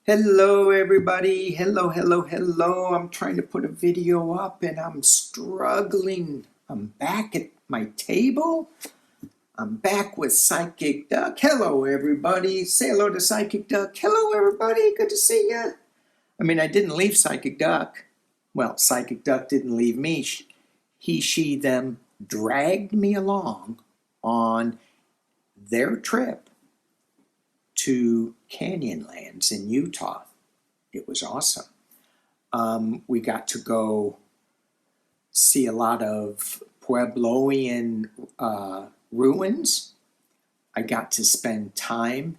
Hello, everybody. Hello. I'm trying to put a video up and I'm struggling. I'm back at my table. I'm back with Psychic Duck. Hello, everybody. Say hello to Psychic Duck. Hello, everybody. Good to see you. I didn't leave Psychic Duck. Well, Psychic Duck didn't leave me. He, she, them dragged me along on their trip to Canyonlands in Utah. It was awesome. We got to go see a lot of Puebloan ruins. I got to spend time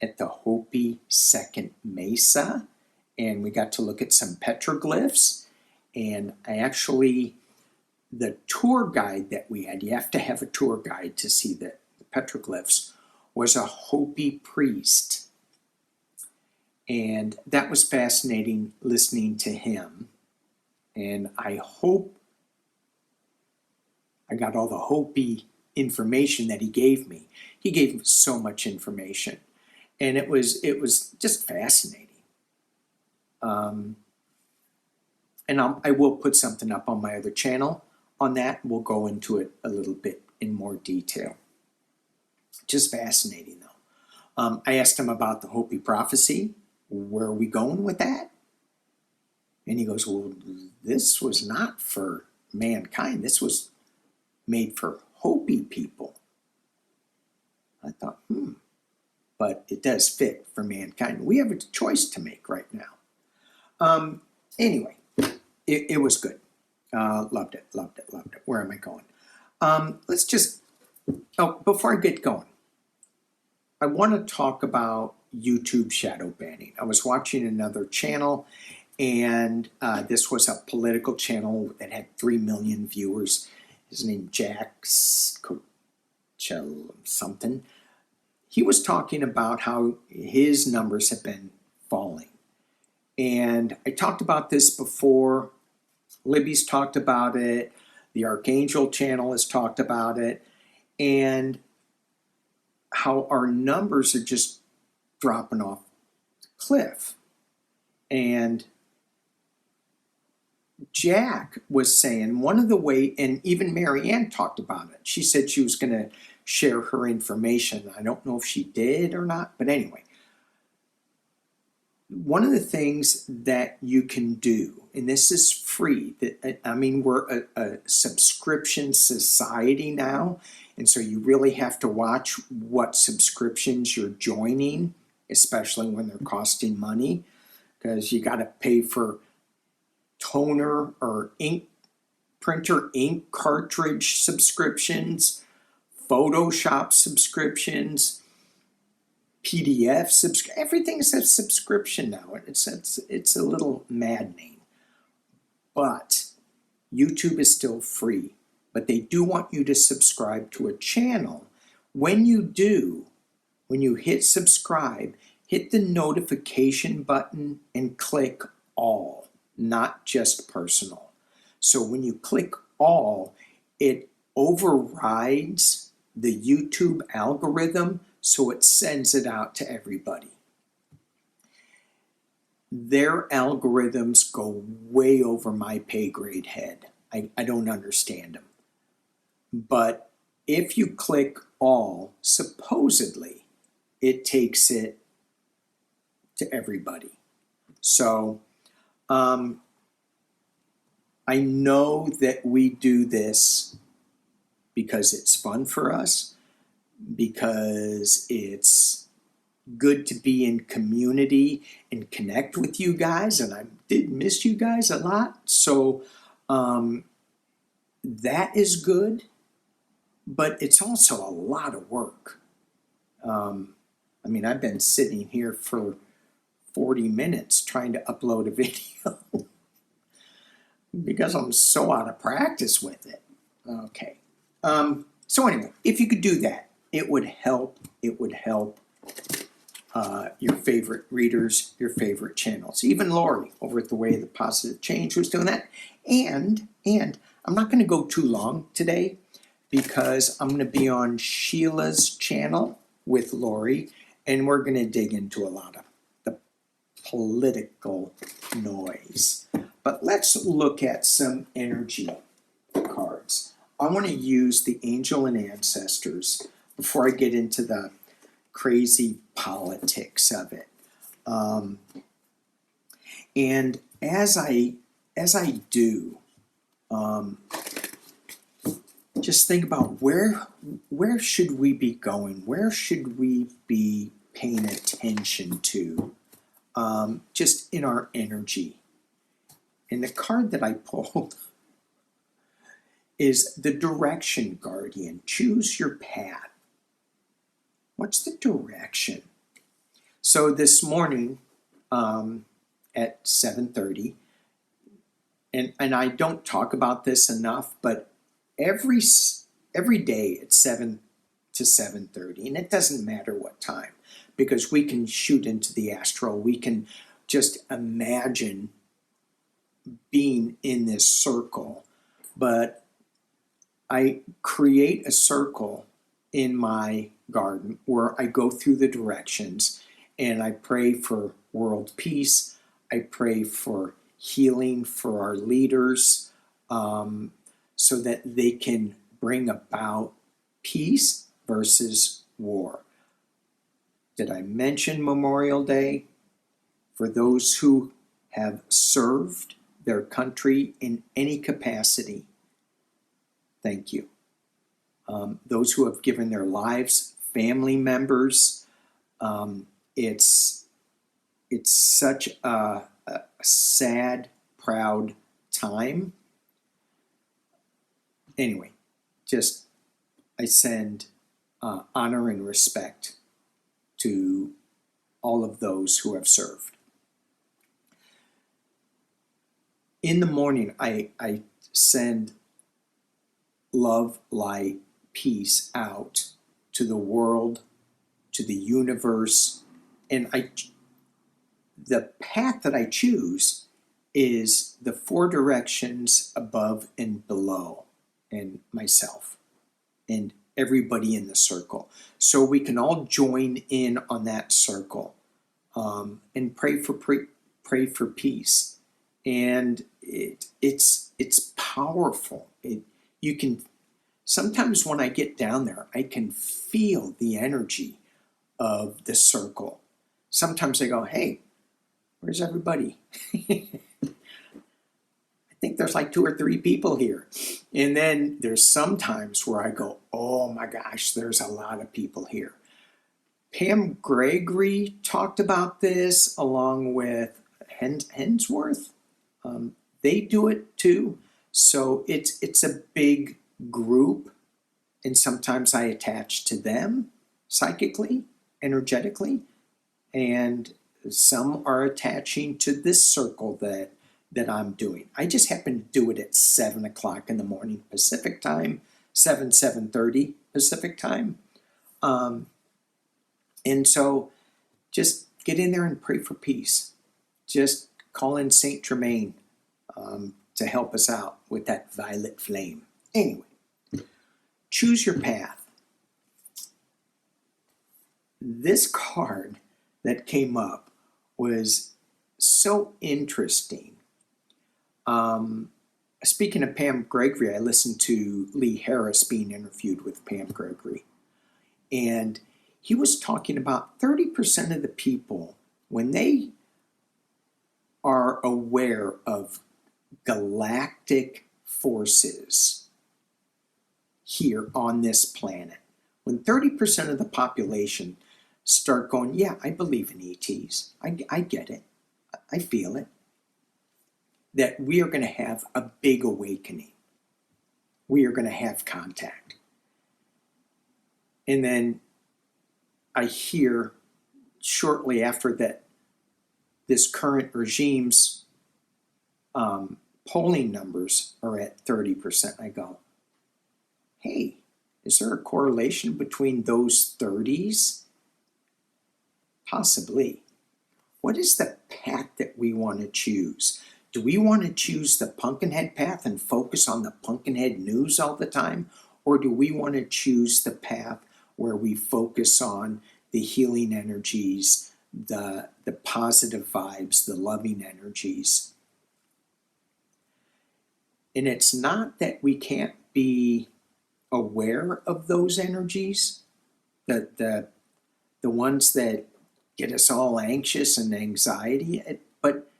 at the Hopi Second Mesa, and we got to look at some petroglyphs. And the tour guide that we had, you have to have a tour guide to see the petroglyphs, was a Hopi priest. And that was fascinating listening to him. And I hope I got all the Hopi information that he gave me. He gave me so much information. And it was just fascinating. And I will put something up on my other channel on that. We'll go into it a little bit in more detail. Just fascinating, though. I asked him about the Hopi prophecy. Where are we going with that? And he goes, well, this was not for mankind. This was made for Hopi people. I thought, but it does fit for mankind. We have a choice to make right now. Anyway, it was good. Loved it. Where am I going? Before I get going, I want to talk about YouTube shadow banning. I was watching another channel, and this was a political channel that had 3 million viewers. His name Jack something. He was talking about how his numbers have been falling. And I talked about this before. Libby's talked about it. The Archangel channel has talked about it. And how our numbers are just dropping off the cliff. And Jack was saying one of the ways, and even Marianne talked about it. She said she was going to share her information. I don't know if she did or not, but anyway. One of the things that you can do, and this is free, we're a subscription society now, and so you really have to watch what subscriptions you're joining, especially when they're costing money, because you got to pay for toner or ink printer ink cartridge subscriptions, Photoshop subscriptions, PDF everything's a subscription now. It's a little maddening. But YouTube is still free. But they do want you to subscribe to a channel. When you do, when you hit subscribe, hit the notification button and click all, not just personal. So when you click all, it overrides the YouTube algorithm, so it sends it out to everybody. Their algorithms go way over my pay grade head. I don't understand them. But if you click all, supposedly, it takes it to everybody. So I know that we do this because it's fun for us, because it's good to be in community and connect with you guys, and I did miss you guys a lot. So that is good, but it's also a lot of work. I've been sitting here for 40 minutes trying to upload a video because I'm so out of practice with it. Okay. So anyway, if you could do that, it would help. It would help your favorite readers, your favorite channels. Even Lori over at The Way of the Positive Change was doing that. And I'm not going to go too long today because I'm going to be on Sheila's channel with Lori, and we're going to dig into a lot of the political noise. But let's look at some energy cards. I want to use the Angel and Ancestors before I get into the crazy politics of it. And as I do, just think about where should we be going? Where should we be paying attention to? Just in our energy. And the card that I pulled is the Direction Guardian. Choose your path. What's the direction? So this morning at 7:30, and I don't talk about this enough, but every day at 7 to 7:30, and it doesn't matter what time, because we can shoot into the astral. We can just imagine being in this circle, but I create a circle in my garden where I go through the directions and I pray for world peace. I pray for healing for our leaders, so that they can bring about peace versus war. Did I mention Memorial Day? For those who have served their country in any capacity, thank you. Those who have given their lives, family members, it's such a sad, proud time. Anyway, just I send honor and respect to all of those who have served. In the morning, I send love, light, peace out to the world, to the universe, and the path that I choose is the 4 directions above and below, and myself, and everybody in the circle. So we can all join in on that circle, and pray for peace. And it's powerful. You can sometimes when I get down there, I can feel the energy of the circle. Sometimes I go, hey, where's everybody? I think there's like 2 or 3 people here. And then there's some times where I go, oh my gosh, there's a lot of people here. Pam Gregory talked about this along with Hensworth. They do it too. So it's a big group, and sometimes I attach to them psychically, energetically, and some are attaching to this circle that I'm doing. I just happen to do it at 7 o'clock in the morning Pacific time, 7:30 Pacific time. And so just get in there and pray for peace. Just call in Saint Germain to help us out with that violet flame. Anyway, choose your path. This card that came up was so interesting. Speaking of Pam Gregory, I listened to Lee Harris being interviewed with Pam Gregory, and he was talking about 30% of the people, when they are aware of galactic forces here on this planet, when 30% of the population start going, yeah, I believe in ETs, I get it, I feel it, that we are going to have a big awakening. We are going to have contact. And then I hear shortly after that this current regime's polling numbers are at 30%. I go, hey, is there a correlation between those 30s? Possibly. What is the path that we want to choose? Do we want to choose the Pumpkinhead path and focus on the Pumpkinhead news all the time? Or do we want to choose the path where we focus on the healing energies, the positive vibes, the loving energies. And it's not that we can't be aware of those energies, the ones that get us all anxious and anxiety, but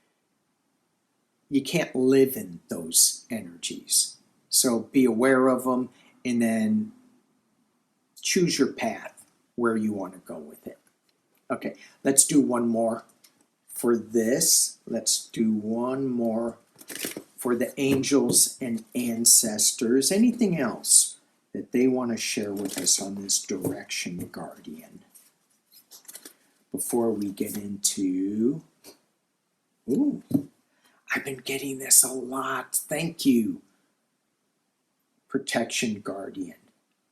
you can't live in those energies. So be aware of them and then choose your path where you want to go with it. Okay, let's do one more for this. Let's do one more for the angels and ancestors. Anything else that they want to share with us on this direction guardian before we get into, ooh, I've been getting this a lot. Thank you. Protection guardian.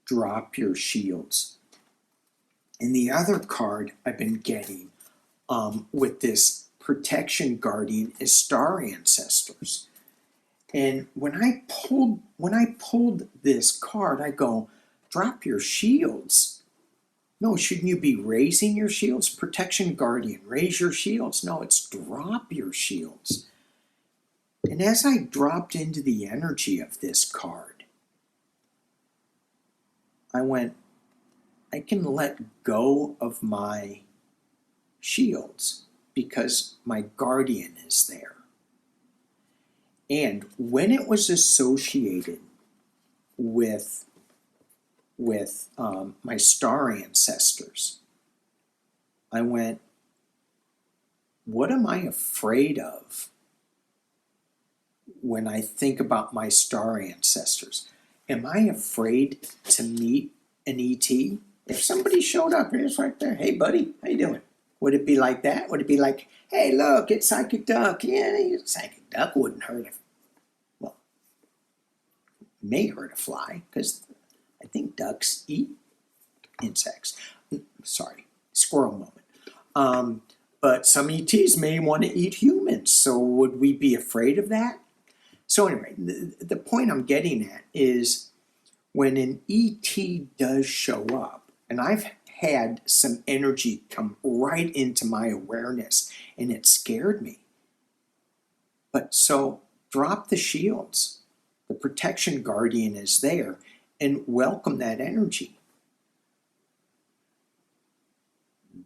Drop your shields. And the other card I've been getting with this protection guardian is star ancestors. And when I pulled this card, I go, drop your shields. No, shouldn't you be raising your shields? Protection guardian, raise your shields. No, it's drop your shields. And as I dropped into the energy of this card, I went, I can let go of my shields because my guardian is there. And when it was associated with my star ancestors, I went, what am I afraid of when I think about my star ancestors? Am I afraid to meet an ET? If somebody showed up and it's right there, hey buddy, how you doing? Would it be like that? Would it be like, hey look, it's Psychic Duck? Yeah, Psychic Duck wouldn't hurt a, well, may hurt a fly, because I think ducks eat insects. Sorry, squirrel moment. But some ETs may want to eat humans, so would we be afraid of that? So anyway, the point I'm getting at is when an ET does show up, and I've had some energy come right into my awareness, and it scared me. But so drop the shields. The protection guardian is there, and welcome that energy.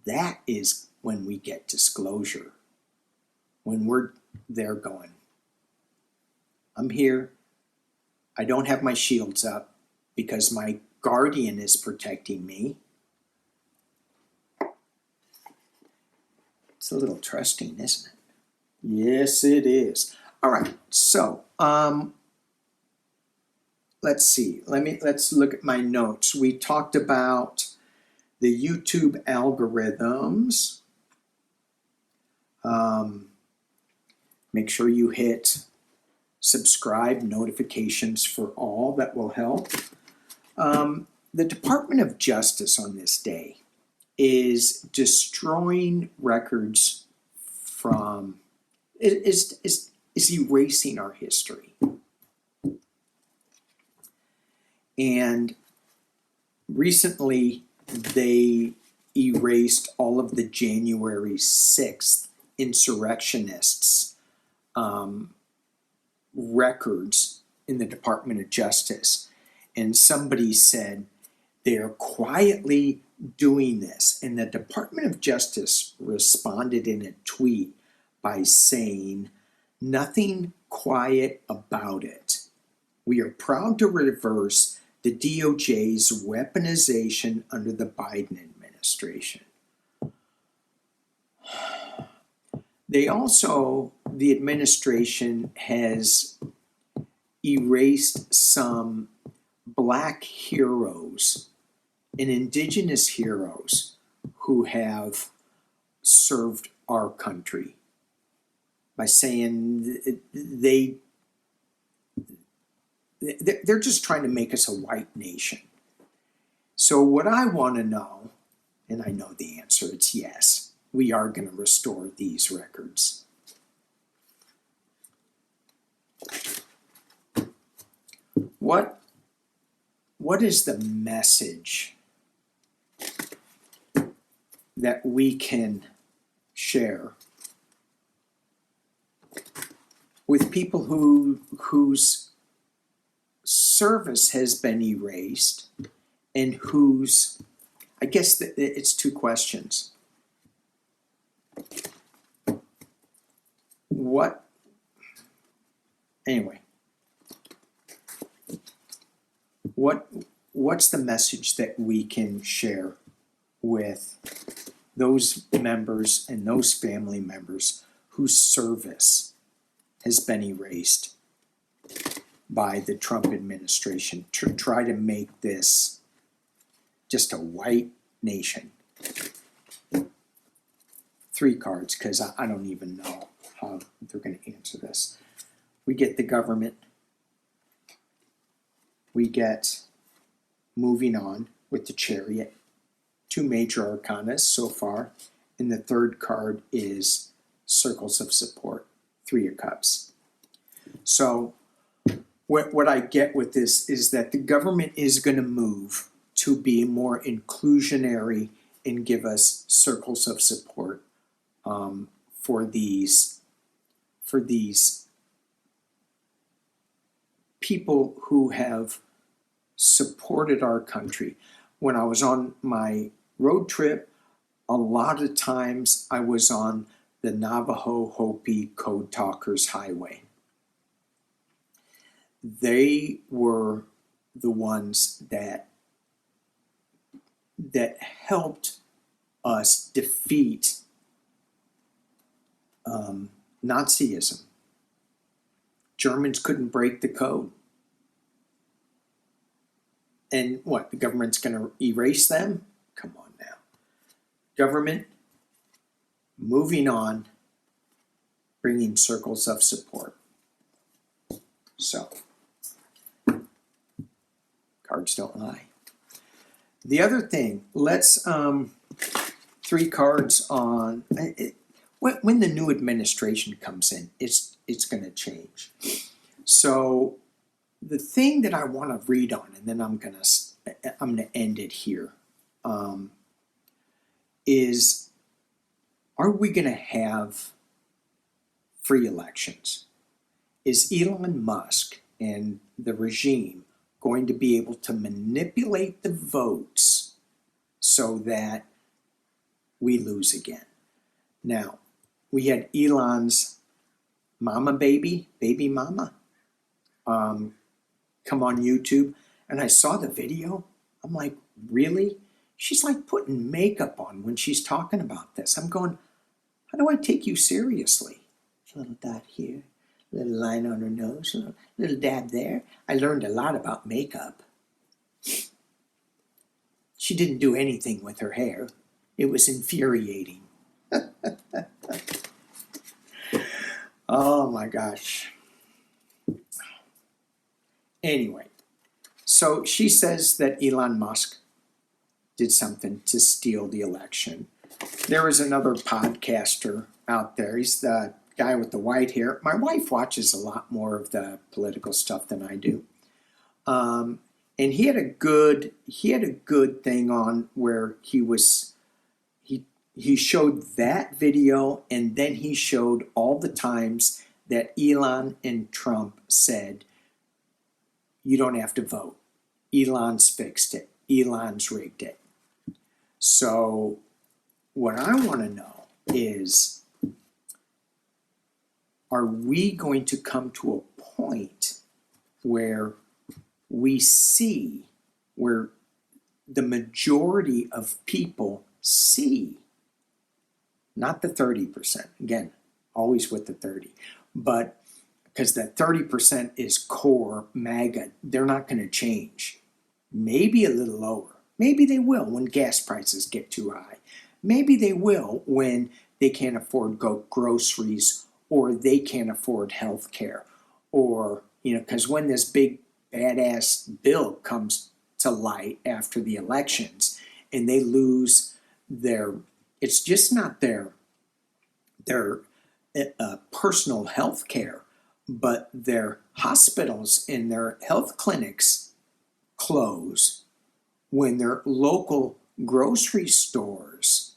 That is when we get disclosure. When we're there going, I'm here. I don't have my shields up because my guardian is protecting me. It's a little trusting, isn't it? Yes, it is. All right, so let's see. Let's look at my notes. We talked about the YouTube algorithms. Make sure you hit subscribe, notifications for all. That will help. The Department of Justice on this day is destroying records from, is erasing our history. And recently they erased all of the January 6th insurrectionists' records in the Department of Justice. And somebody said they're quietly doing this. And the Department of Justice responded in a tweet by saying, nothing quiet about it. We are proud to reverse the DOJ's weaponization under the Biden administration. They also, the administration has erased some Black heroes and indigenous heroes who have served our country by saying they're just trying to make us a white nation. So what I want to know, and I know the answer, it's yes, we are going to restore these records. What is the message that we can share with people whose service has been erased and whose, I guess it's two questions. What's the message that we can share with those members and those family members whose service has been erased by the Trump administration to try to make this just a white nation? 3 cards, because I don't even know how they're going to answer this. We get the government. We get moving on with the Chariot. 2 major arcanas so far. And the 3rd card is Circles of Support, 3 of Cups. So what I get with this is that the government is going to move to be more inclusionary and give us circles of support for these people who have supported our country. When I was on my road trip, a lot of times I was on the Navajo Hopi Code Talkers Highway. They were the ones that helped us defeat Nazism. Germans couldn't break the code. And what, the government's going to erase them? Come on now. Government, moving on, bringing circles of support. So, cards don't lie. The other thing, let's 3 cards on when the new administration comes in, it's going to change. So the thing that I want to read on, and then I'm going to end it here, is, are we going to have free elections? Is Elon Musk and the regime going to be able to manipulate the votes so that we lose again? Now, we had Elon's baby mama, come on YouTube, and I saw the video. I'm like, really? She's like putting makeup on when she's talking about this. I'm going, how do I take you seriously? A little dot here, a little line on her nose, a little dab there. I learned a lot about makeup. She didn't do anything with her hair. It was infuriating. Oh my gosh. Anyway, so she says that Elon Musk did something to steal the election. There is another podcaster out there. He's the guy with the white hair. My wife watches a lot more of the political stuff than I do. And he had a good thing on where he showed that video, and then he showed all the times that Elon and Trump said, you don't have to vote. Elon's fixed it. Elon's rigged it. So what I want to know is, are we going to come to a point where we see, where the majority of people see, not the 30%, again, always with the 30, but because that 30% is core MAGA, they're not going to change. Maybe a little lower. Maybe they will when gas prices get too high. Maybe they will when they can't afford groceries, or they can't afford health care, or, because when this big badass bill comes to light after the elections and they lose it's just not their personal health care, but their hospitals and their health clinics close, when their local grocery stores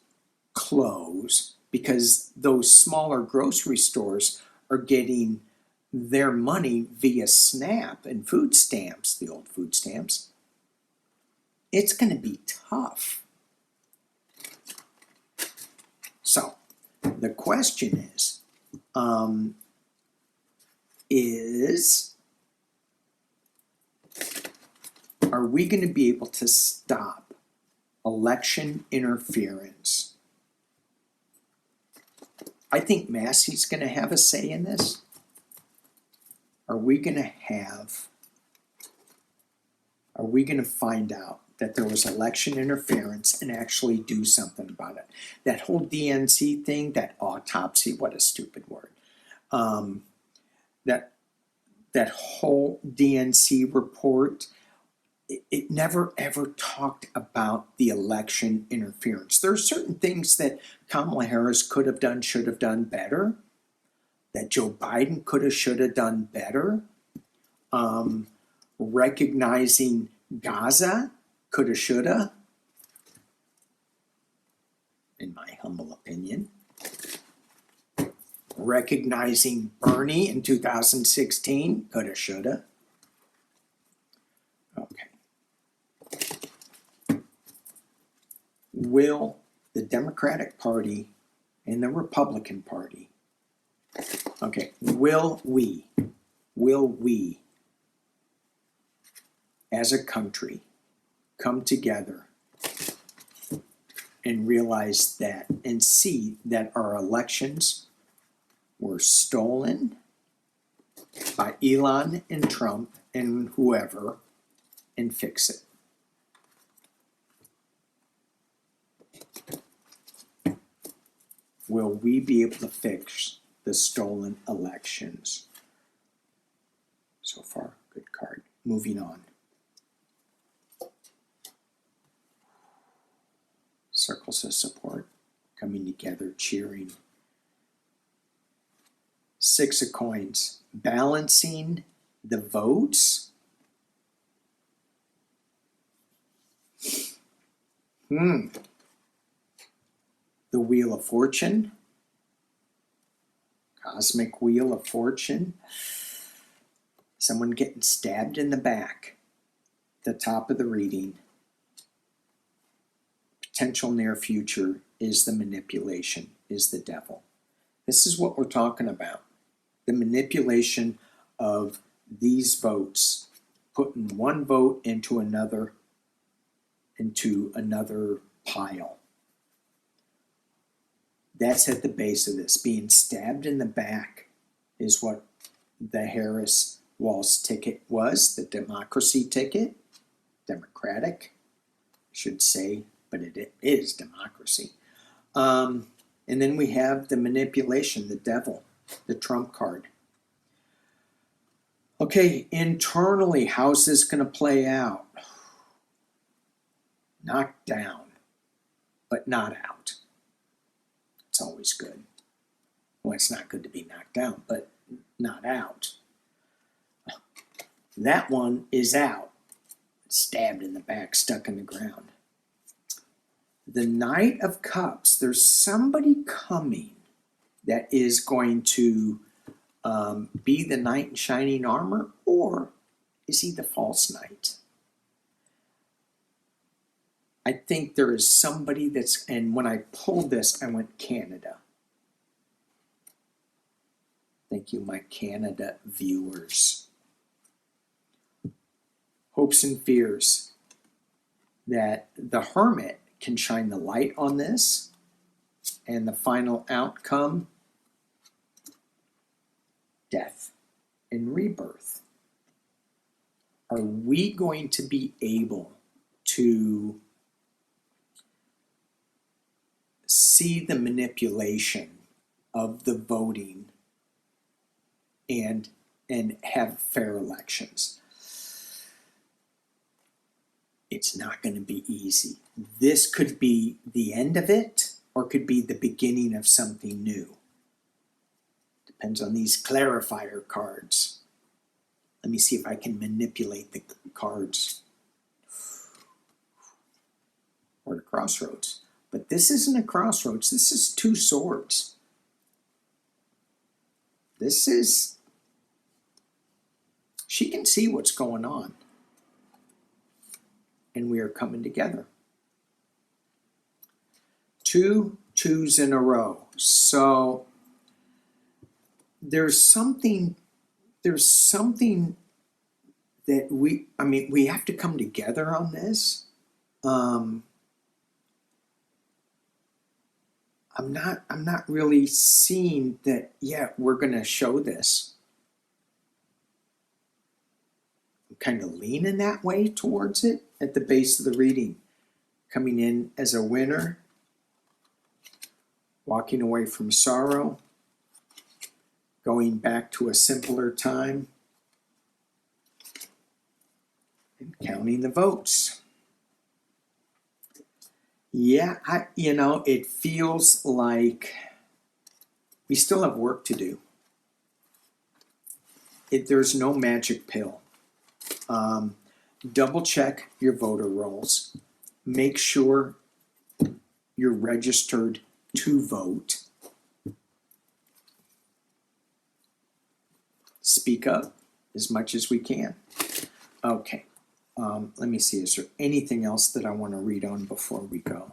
close, because those smaller grocery stores are getting their money via SNAP and food stamps, the old food stamps. It's going to be tough. So the question is are we going to be able to stop election interference? I think Massey's going to have a say in this. Are we going to find out that there was election interference and actually do something about it? That whole DNC thing, that autopsy, what a stupid word. That whole DNC report, it never ever talked about the election interference. There are certain things that Kamala Harris could have done, should have done better, that Joe Biden could have, should have done better. Recognizing Gaza, coulda, shoulda, in my humble opinion. Recognizing Bernie in 2016, coulda, shoulda. Okay. Will the Democratic Party and the Republican Party, will we as a country come together and realize that and see that our elections were stolen by Elon and Trump and whoever, and fix it? Will we be able to fix the stolen elections? So far, good card. Moving on. Circles of support coming together, cheering. Six of coins, balancing the votes. The Wheel of Fortune, Cosmic Wheel of Fortune. Someone getting stabbed in the back. The top of the reading. Potential near future is the manipulation, is the devil. This is what we're talking about. The manipulation of these votes, putting one vote into another pile. That's at the base of this. Being stabbed in the back is what the Harris Walz ticket was, the democracy ticket, democratic, I should say, but it is democracy. And then we have the manipulation, the devil, the trump card. Okay, internally, how's this going to play out? Knocked down, but not out. It's always good. Well, it's not good to be knocked down, but not out. That one is out. Stabbed in the back, stuck in the ground. The Knight of Cups, there's somebody coming that is going to be the knight in shining armor, or is he the false knight? I think there is somebody that's, and when I pulled this, I went Canada. Thank you, my Canada viewers. Hopes and fears that the Hermit can shine the light on this, and the final outcome, death and rebirth. Are we going to be able to see the manipulation of the voting and have fair elections? It's not going to be easy. This could be the end of it, or could be the beginning of something new. Depends on these clarifier cards. Let me see if I can manipulate the cards. Or the crossroads. But this isn't a crossroads. This is two swords. This is, she can see what's going on. And we are coming together. 2 2s in a row. So there's something that we have to come together on this. I'm not really seeing that, yeah, we're gonna show this. I'm kind of leaning that way towards it at the base of the reading. Coming in as a winner, walking away from sorrow, going back to a simpler time, and counting the votes. Yeah, it feels like we still have work to do. There's no magic pill. Double check your voter rolls. Make sure you're registered to vote. Speak up as much as we can. Okay. Let me see, is there anything else that I want to read on before we go?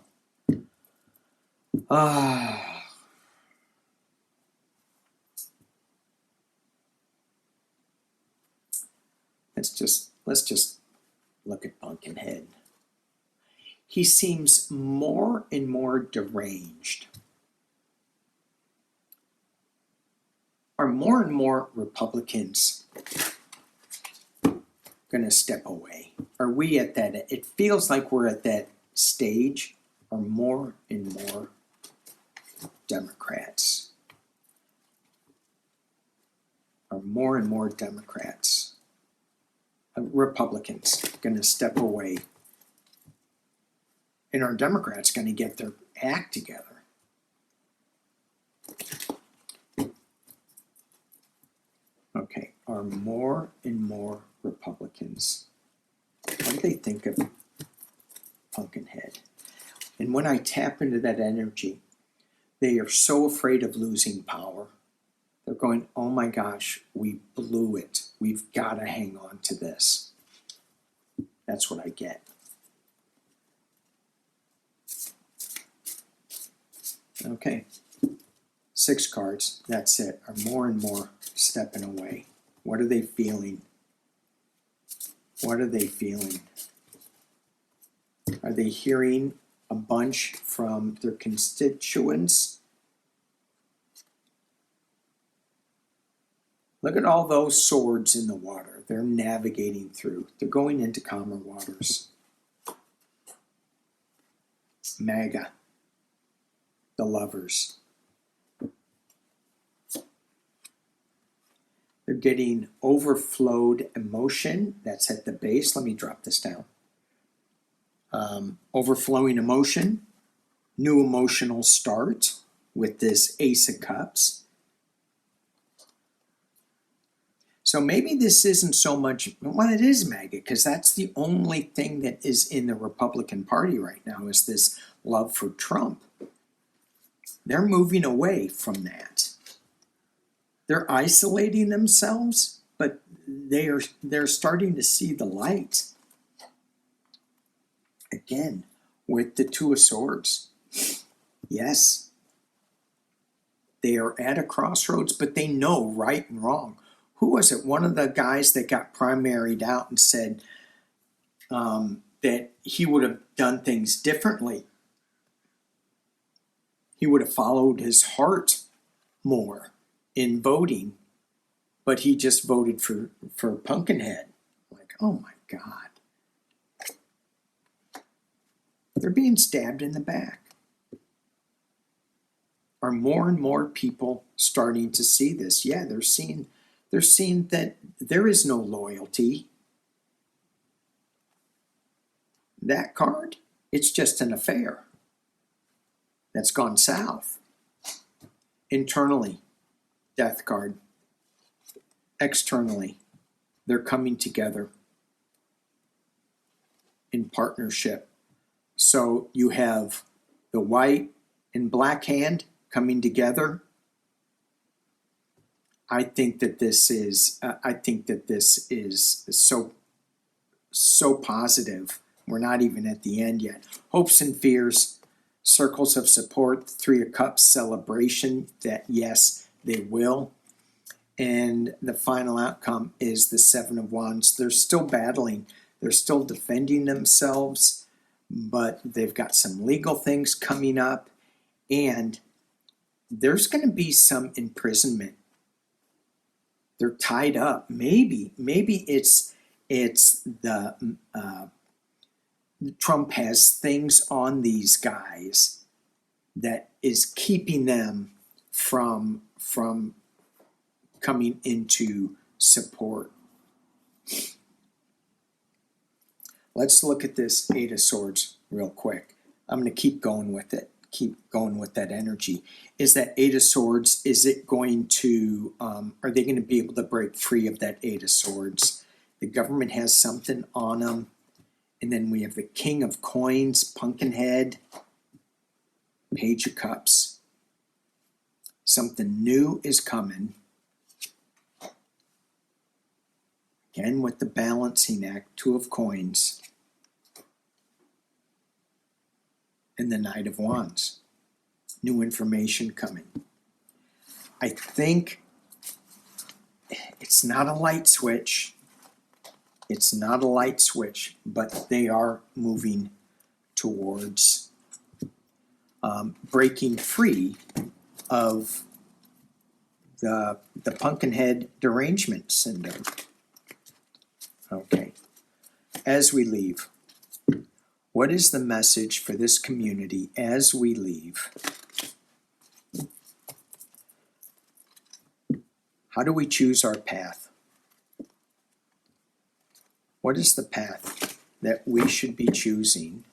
Let's just look at Pumpkinhead. He seems more and more deranged. Are more and more Republicans going to step away? Are we at that? It feels like we're at that stage. Are more and more Democrats? Are more and more Democrats, Republicans, going to step away? And are Democrats going to get their act together? Okay, are more and more Republicans, what do they think of Pumpkinhead? And when I tap into that energy, they are so afraid of losing power. They're going, oh my gosh, we blew it. We've got to hang on to this. That's what I get. Okay, 6 cards, that's it. Are more and more stepping away. What are they feeling? What are they feeling? Are they hearing a bunch from their constituents? Look at all those swords in the water. They're navigating through. They're going into calmer waters. MAGA, the lovers. They're getting overflowed emotion. That's at the base. Let me drop this down. Overflowing emotion. New emotional start with this Ace of Cups. So maybe this isn't so much, well, it is MAGA, because that's the only thing that is in the Republican Party right now is this love for Trump. They're moving away from that. They're isolating themselves, but they're starting to see the light. Again, with the Two of Swords. Yes. They are at a crossroads, but they know right and wrong. Who was it? One of the guys that got primaried out and said that he would have done things differently. He would have followed his heart more in voting, but he just voted for Pumpkinhead. Like, oh my God. They're being stabbed in the back. Are more and more people starting to see this? Yeah, they're seeing that there is no loyalty. That card, it's just an affair that's gone south. Internally, Death card. Externally, they're coming together in partnership. So you have the white and black hand coming together. I think that this is so positive. We're not even at the end yet. Hopes and fears, circles of support, Three of Cups celebration that yes, they will. And the final outcome is the Seven of Wands. They're still battling. They're still defending themselves, but they've got some legal things coming up, and there's going to be some imprisonment. They're tied up. Maybe it's the Trump has things on these guys that is keeping them from coming into support. Let's look at this Eight of Swords real quick. I'm going to keep going with it. Keep going with that energy. Is that Eight of Swords, is it going to, are they going to be able to break free of that Eight of Swords? The government has something on them. And then we have the King of Coins, Pumpkinhead, Page of Cups. Something new is coming. Again with the balancing act, Two of Coins. And the Knight of Wands. New information coming. I think it's not a light switch. It's not a light switch, but they are moving towards breaking free of the Pumpkinhead derangement syndrome. Okay. As we leave, what is the message for this community as we leave? How do we choose our path? What is the path that we should be choosing?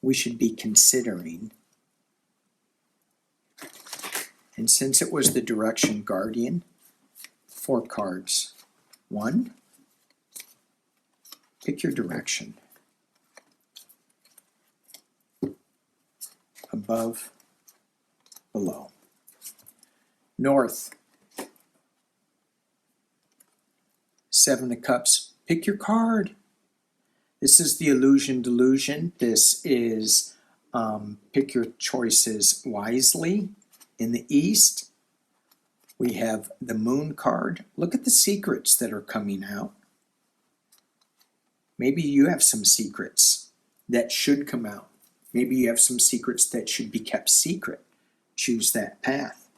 We should be considering. And since it was the Direction Guardian, 4 cards. 1, pick your direction. Above, below. North, 7 of Cups, pick your card. This is the illusion delusion. This is pick your choices wisely. In the East, we have the Moon card. Look at the secrets that are coming out. Maybe you have some secrets that should come out. Maybe you have some secrets that should be kept secret. Choose that path.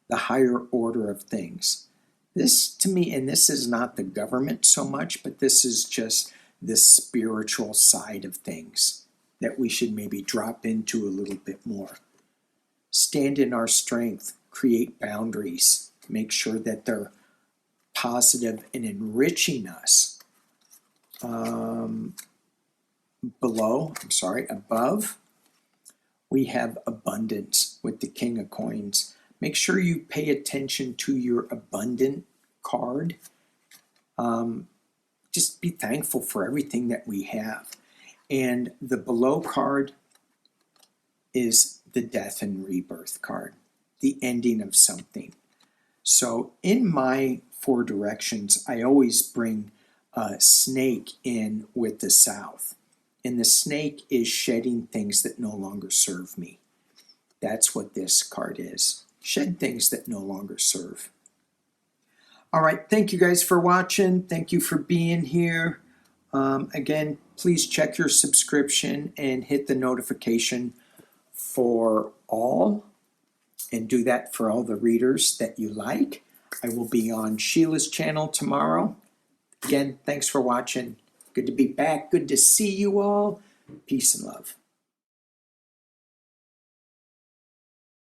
The higher order of things. This, to me, and this is not the government so much, but this is just the spiritual side of things that we should maybe drop into a little bit more. Stand in our strength. Create boundaries. Make sure that they're positive and enriching us. Above, we have abundance with the King of Coins. Make sure you pay attention to your abundant card. Just be thankful for everything that we have. And the below card is the Death and Rebirth card, the ending of something. So in my 4 directions, I always bring a snake in with the South. And the snake is shedding things that no longer serve me. That's what this card is. Shed things that no longer serve. All right, thank you guys for watching. Thank you for being here. Again, please check your subscription and hit the notification for all. And do that for all the readers that you like. I will be on Sheila's channel tomorrow. Again, thanks for watching. Good to be back. Good to see you all. Peace and love.